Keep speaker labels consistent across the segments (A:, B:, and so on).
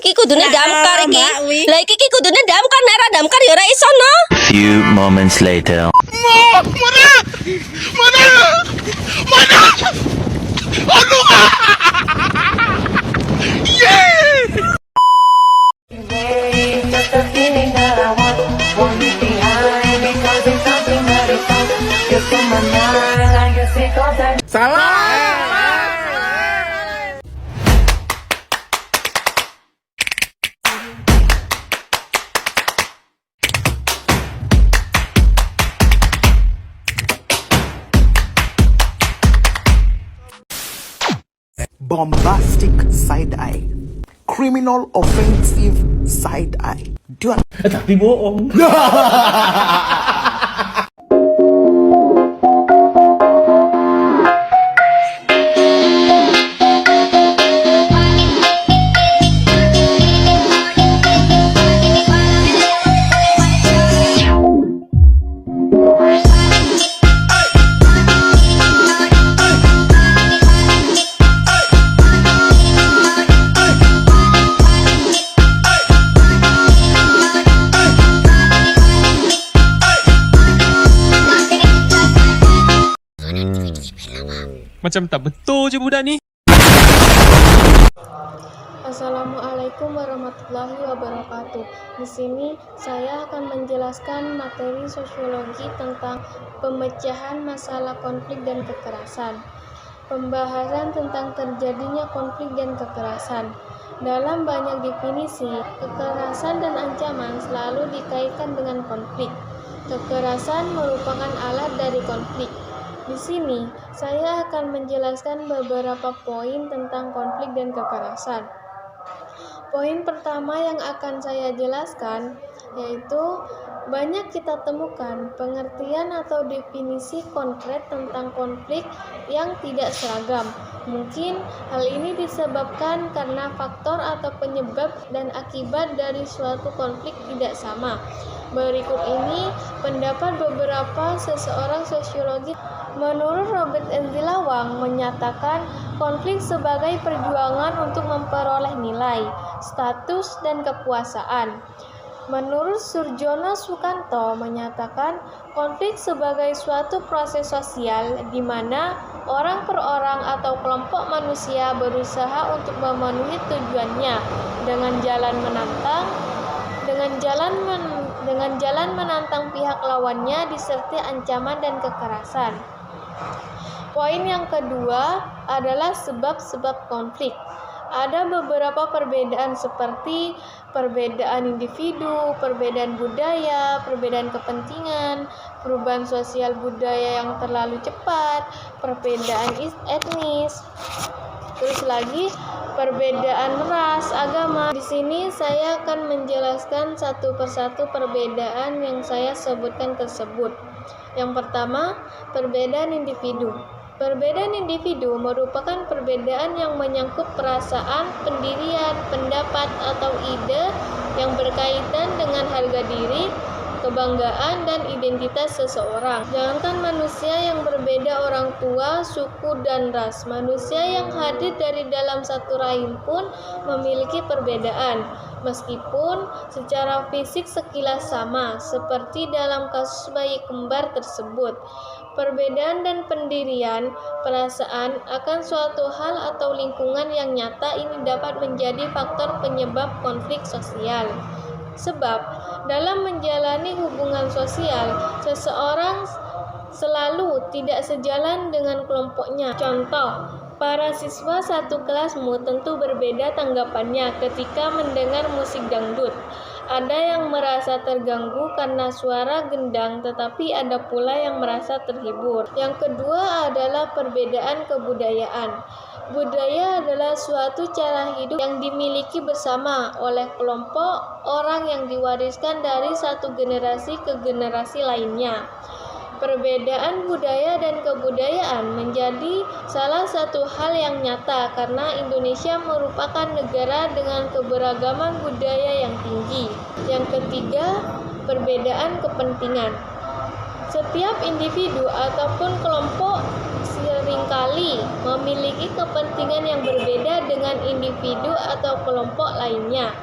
A: iki kudune damkar iki. Lah iki kudune damkar, nek ora damkar ya ora iso no.
B: Few moments later.
C: Bombastic side eye, criminal offensive side eye.
D: Tapi bohong.
E: Macam tak betul je budak ni.
F: Assalamualaikum warahmatullahi wabarakatuh. Di sini saya akan menjelaskan materi sosiologi tentang pemecahan masalah konflik dan kekerasan. Pembahasan tentang terjadinya konflik dan kekerasan. Dalam banyak definisi, kekerasan dan ancaman selalu dikaitkan dengan konflik. Kekerasan merupakan alat dari konflik. Di sini, saya akan menjelaskan beberapa poin tentang konflik dan kekerasan. Poin pertama yang akan saya jelaskan yaitu banyak kita temukan pengertian atau definisi konkret tentang konflik yang tidak seragam. Mungkin hal ini disebabkan karena faktor atau penyebab dan akibat dari suatu konflik tidak sama. Berikut ini pendapat beberapa seseorang sosiologi. Menurut Robert N. Lawang menyatakan konflik sebagai perjuangan untuk memperoleh nilai, status, dan kekuasaan. Menurut Surjono Sukanto menyatakan konflik sebagai suatu proses sosial di mana orang per orang atau kelompok manusia berusaha untuk memenuhi tujuannya dengan jalan menantang pihak lawannya disertai ancaman dan kekerasan. Poin yang kedua adalah sebab-sebab konflik. Ada beberapa perbedaan seperti perbedaan individu, perbedaan budaya, perbedaan kepentingan, perubahan sosial budaya yang terlalu cepat, perbedaan etnis, terus lagi perbedaan ras, agama. Di sini saya akan menjelaskan satu persatu perbedaan yang saya sebutkan tersebut. Yang pertama, perbedaan individu. Perbedaan individu merupakan perbedaan yang menyangkut perasaan, pendirian, pendapat, atau ide yang berkaitan dengan harga diri, kebanggaan, dan identitas seseorang. Jangankan manusia yang berbeda orang tua, suku, dan ras, manusia yang hadir dari dalam satu rahim pun memiliki perbedaan, meskipun secara fisik sekilas sama, seperti dalam kasus bayi kembar tersebut. Perbedaan dan pendirian, perasaan akan suatu hal atau lingkungan yang nyata ini dapat menjadi faktor penyebab konflik sosial. Sebab, dalam menjalani hubungan sosial, seseorang selalu tidak sejalan dengan kelompoknya. Contoh, para siswa satu kelasmu tentu berbeda tanggapannya ketika mendengar musik dangdut. Ada yang merasa terganggu karena suara gendang, tetapi ada pula yang merasa terhibur. Yang kedua adalah perbedaan kebudayaan. Budaya adalah suatu cara hidup yang dimiliki bersama oleh kelompok orang yang diwariskan dari satu generasi ke generasi lainnya. Perbedaan budaya dan kebudayaan menjadi salah satu hal yang nyata karena Indonesia merupakan negara dengan keberagaman budaya yang tinggi. Yang ketiga, perbedaan kepentingan. Setiap individu ataupun kelompok seringkali seringkali memiliki kepentingan yang berbeda dengan individu atau kelompok lainnya.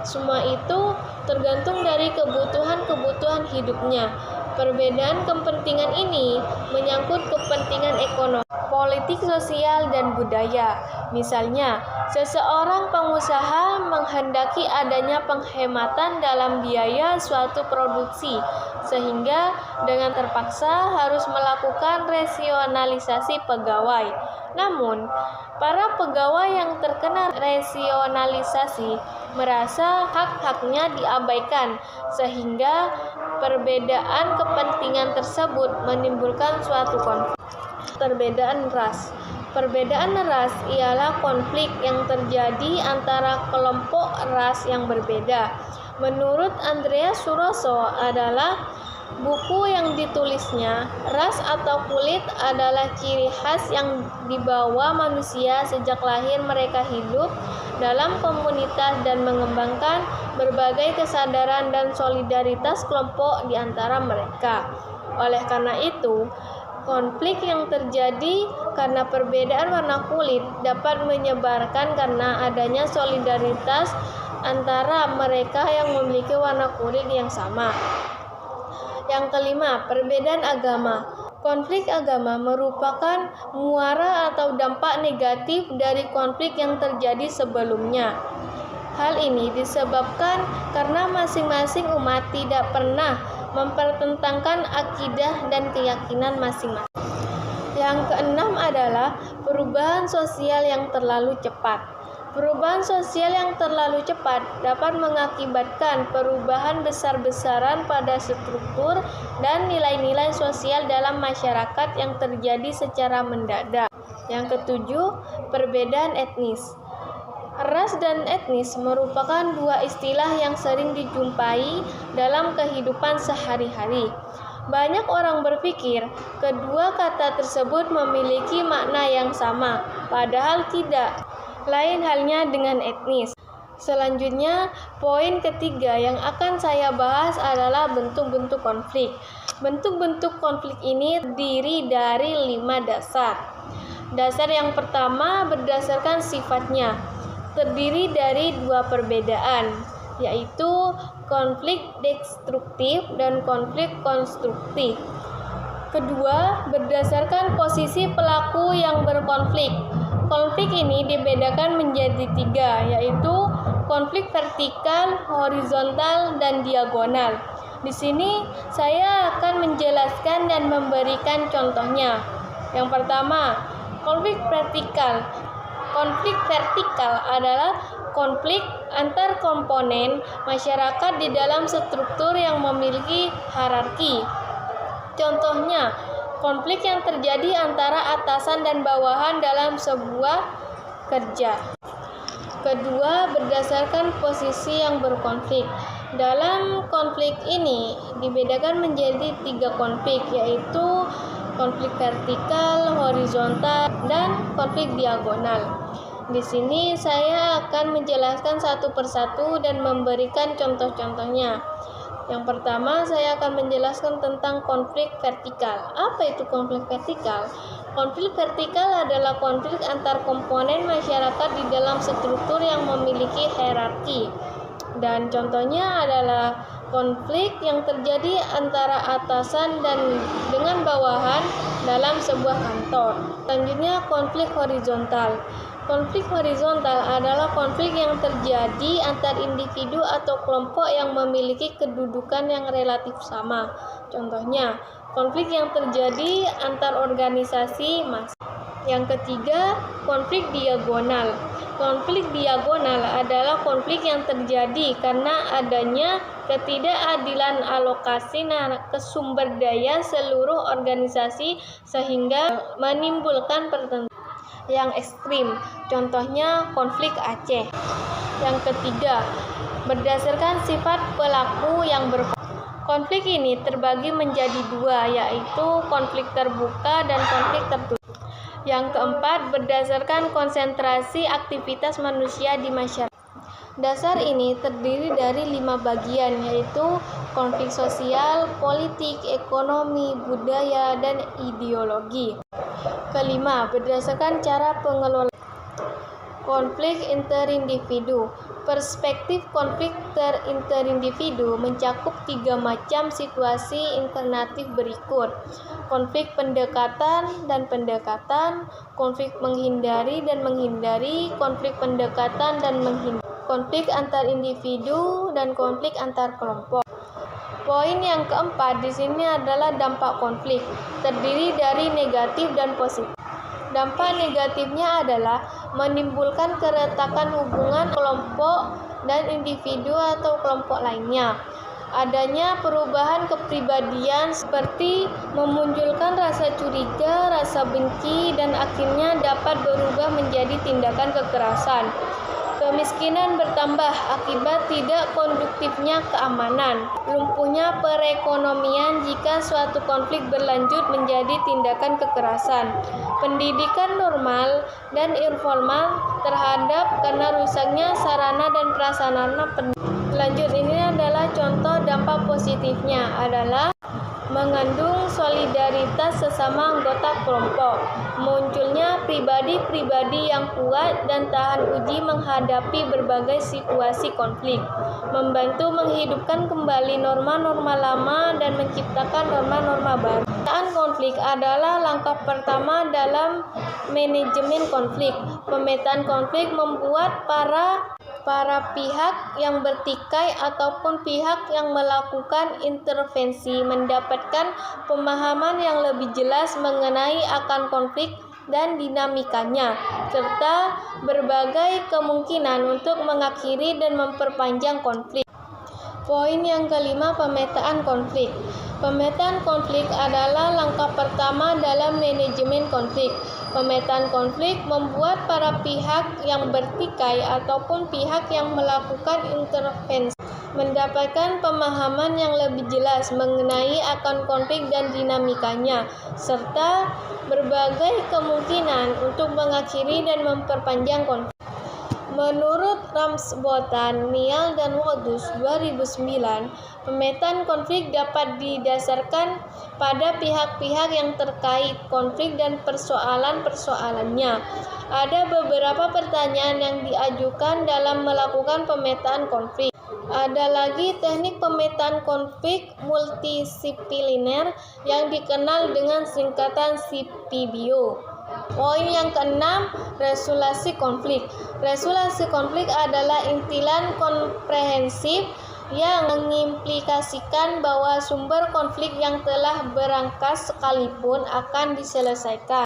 F: Semua itu tergantung dari kebutuhan-kebutuhan hidupnya. Perbedaan kepentingan ini menyangkut kepentingan ekonomi, politik, sosial, dan budaya. Misalnya, seseorang pengusaha menghendaki adanya penghematan dalam biaya suatu produksi, sehingga dengan terpaksa harus melakukan rasionalisasi pegawai. Namun, para pegawai yang terkena rasionalisasi merasa hak-haknya diabaikan, sehingga perbedaan kepentingan tersebut menimbulkan suatu konflik. Perbedaan ras. Perbedaan ras ialah konflik yang terjadi antara kelompok ras yang berbeda. Menurut Andreas Suroso adalah buku yang ditulisnya, ras atau kulit adalah ciri khas yang dibawa manusia sejak lahir mereka hidup dalam komunitas dan mengembangkan berbagai kesadaran dan solidaritas kelompok di antara mereka. Oleh karena itu, konflik yang terjadi karena perbedaan warna kulit dapat menyebarkan karena adanya solidaritas antara mereka yang memiliki warna kulit yang sama. Yang kelima, perbedaan agama. Konflik agama merupakan muara atau dampak negatif dari konflik yang terjadi sebelumnya. Hal ini disebabkan karena masing-masing umat tidak pernah mempertentangkan akidah dan keyakinan masing-masing. Yang keenam adalah perubahan sosial yang terlalu cepat. Perubahan sosial yang terlalu cepat dapat mengakibatkan perubahan besar-besaran pada struktur dan nilai-nilai sosial dalam masyarakat yang terjadi secara mendadak. Yang ketujuh, perbedaan etnis. Ras dan etnis merupakan dua istilah yang sering dijumpai dalam kehidupan sehari-hari. Banyak orang berpikir kedua kata tersebut memiliki makna yang sama, padahal tidak. Lain halnya dengan etnis. Selanjutnya, poin ketiga yang akan saya bahas adalah bentuk-bentuk konflik. Bentuk-bentuk konflik ini terdiri dari 5 dasar. Dasar yang pertama berdasarkan sifatnya, terdiri dari 2 perbedaan, yaitu konflik destruktif dan konflik konstruktif. Kedua, berdasarkan posisi pelaku yang berkonflik. Konflik ini dibedakan menjadi 3, yaitu konflik vertikal, horizontal, dan diagonal. Di sini saya akan menjelaskan dan memberikan contohnya. Yang pertama, konflik vertikal. Konflik vertikal adalah konflik antar komponen masyarakat di dalam struktur yang memiliki hierarki. Contohnya, konflik yang terjadi antara atasan dan bawahan dalam sebuah kerja. Kedua, berdasarkan posisi yang berkonflik. Dalam konflik ini dibedakan menjadi 3 konflik, yaitu konflik vertikal, horizontal, dan konflik diagonal. Di sini saya akan menjelaskan satu persatu dan memberikan contoh-contohnya. Yang pertama, saya akan menjelaskan tentang konflik vertikal. Apa itu konflik vertikal? Konflik vertikal adalah konflik antar komponen masyarakat di dalam struktur yang memiliki hierarki. Dan contohnya adalah konflik yang terjadi antara atasan dan dengan bawahan dalam sebuah kantor. Selanjutnya, konflik horizontal. Konflik horizontal adalah konflik yang terjadi antar individu atau kelompok yang memiliki kedudukan yang relatif sama. Contohnya, konflik yang terjadi antar organisasi massa. Yang ketiga, konflik diagonal. Konflik diagonal adalah konflik yang terjadi karena adanya ketidakadilan alokasi sumber daya seluruh organisasi sehingga menimbulkan pertentangan yang ekstrim. Contohnya konflik Aceh. Yang ketiga, berdasarkan sifat pelaku yang konflik ini terbagi menjadi 2, yaitu konflik terbuka dan konflik tertutup. Yang keempat, berdasarkan konsentrasi aktivitas manusia di masyarakat. Dasar ini terdiri dari 5 bagian, yaitu konflik sosial, politik, ekonomi, budaya, dan ideologi. kelima, berdasarkan cara pengelolaan konflik interindividu. Perspektif konflik interindividu mencakup 3 macam situasi inkarnatif berikut: konflik pendekatan dan pendekatan, konflik menghindari dan menghindari, konflik pendekatan dan menghindari, konflik antar individu, dan konflik antar kelompok. Poin yang keempat di sini adalah dampak konflik, terdiri dari negatif dan positif. Dampak negatifnya adalah menimbulkan keretakan hubungan kelompok dan individu atau kelompok lainnya. Adanya perubahan kepribadian seperti memunculkan rasa curiga, rasa benci, dan akhirnya dapat berubah menjadi tindakan kekerasan. Kemiskinan bertambah akibat tidak konduktifnya keamanan. Lumpuhnya perekonomian jika suatu konflik berlanjut menjadi tindakan kekerasan. Pendidikan normal dan informal terhadap karena rusaknya sarana dan prasarana pendidikan. Lanjut, ini adalah contoh dampak positifnya adalah mengandung solidaritas sesama anggota kelompok, munculnya pribadi-pribadi yang kuat dan tahan uji menghadapi berbagai situasi konflik, membantu menghidupkan kembali norma-norma lama dan menciptakan norma-norma baru. Pemetaan konflik adalah langkah pertama dalam manajemen konflik. Pemetaan konflik membuat para pihak yang bertikai ataupun pihak yang melakukan intervensi mendapatkan pemahaman yang lebih jelas mengenai akan konflik dan dinamikanya, serta berbagai kemungkinan untuk mengakhiri dan memperpanjang konflik. Poin yang kelima, pemetaan konflik. Pemetaan konflik adalah langkah pertama dalam manajemen konflik. Pemetaan konflik membuat para pihak yang bertikai ataupun pihak yang melakukan intervensi mendapatkan pemahaman yang lebih jelas mengenai akan konflik dan dinamikanya, serta berbagai kemungkinan untuk mengakhiri dan memperpanjang konflik. Menurut Ramsbotham, Neal dan Woodus 2009, pemetaan konflik dapat didasarkan pada pihak-pihak yang terkait konflik dan persoalan-persoalannya. Ada beberapa pertanyaan yang diajukan dalam melakukan pemetaan konflik. Ada lagi teknik pemetaan konflik multidisipliner yang dikenal dengan singkatan CPBO. Poin yang keenam, resolusi konflik. Resolusi konflik adalah intilan komprehensif yang mengimplikasikan bahwa sumber konflik yang telah berangkas sekalipun akan diselesaikan.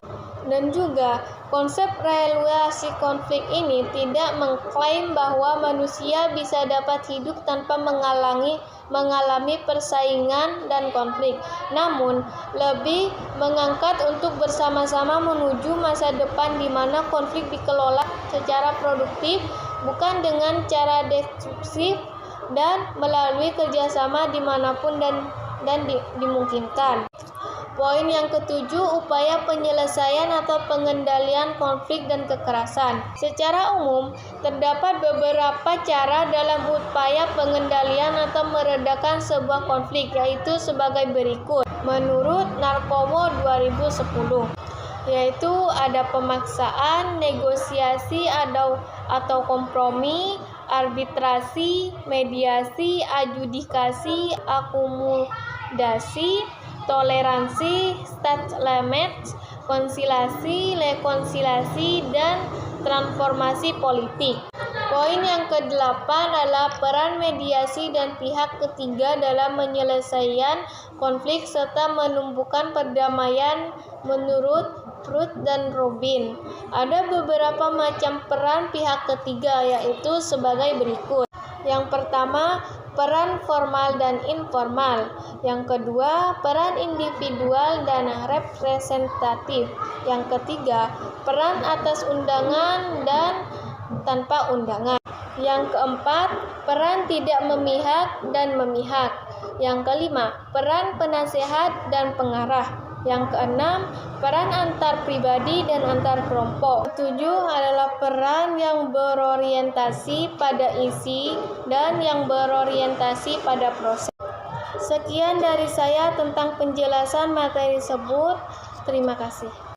F: Dan juga, konsep resolusi konflik ini tidak mengklaim bahwa manusia bisa dapat hidup tanpa mengalami persaingan dan konflik, namun lebih mengangkat untuk bersama-sama menuju masa depan di mana konflik dikelola secara produktif, bukan dengan cara destruktif, dan melalui kerjasama dimanapun dan dimungkinkan. Poin yang ketujuh, upaya penyelesaian atau pengendalian konflik dan kekerasan. Secara umum, terdapat beberapa cara dalam upaya pengendalian atau meredakan sebuah konflik, yaitu sebagai berikut. Menurut Narkomo 2010, yaitu ada pemaksaan, negosiasi atau kompromi, arbitrasi, mediasi, adjudikasi, akomodasi, toleransi, state limit, konsiliasi, rekonsiliasi, dan transformasi politik. Poin yang ke-8 adalah peran mediasi dan pihak ketiga dalam menyelesaikan konflik serta menumbuhkan perdamaian menurut Freud dan Robin. Ada beberapa macam peran pihak ketiga, yaitu sebagai berikut. Yang pertama, peran formal dan informal. Yang kedua, peran individual dan representatif. Yang ketiga, peran atas undangan dan tanpa undangan. Yang keempat, peran tidak memihak dan memihak. Yang kelima, peran penasehat dan pengarah. Yang keenam, peran antar pribadi dan antar kelompok. Ketujuh adalah peran yang berorientasi pada isi dan yang berorientasi pada proses. Sekian dari saya tentang penjelasan materi tersebut. Terima kasih.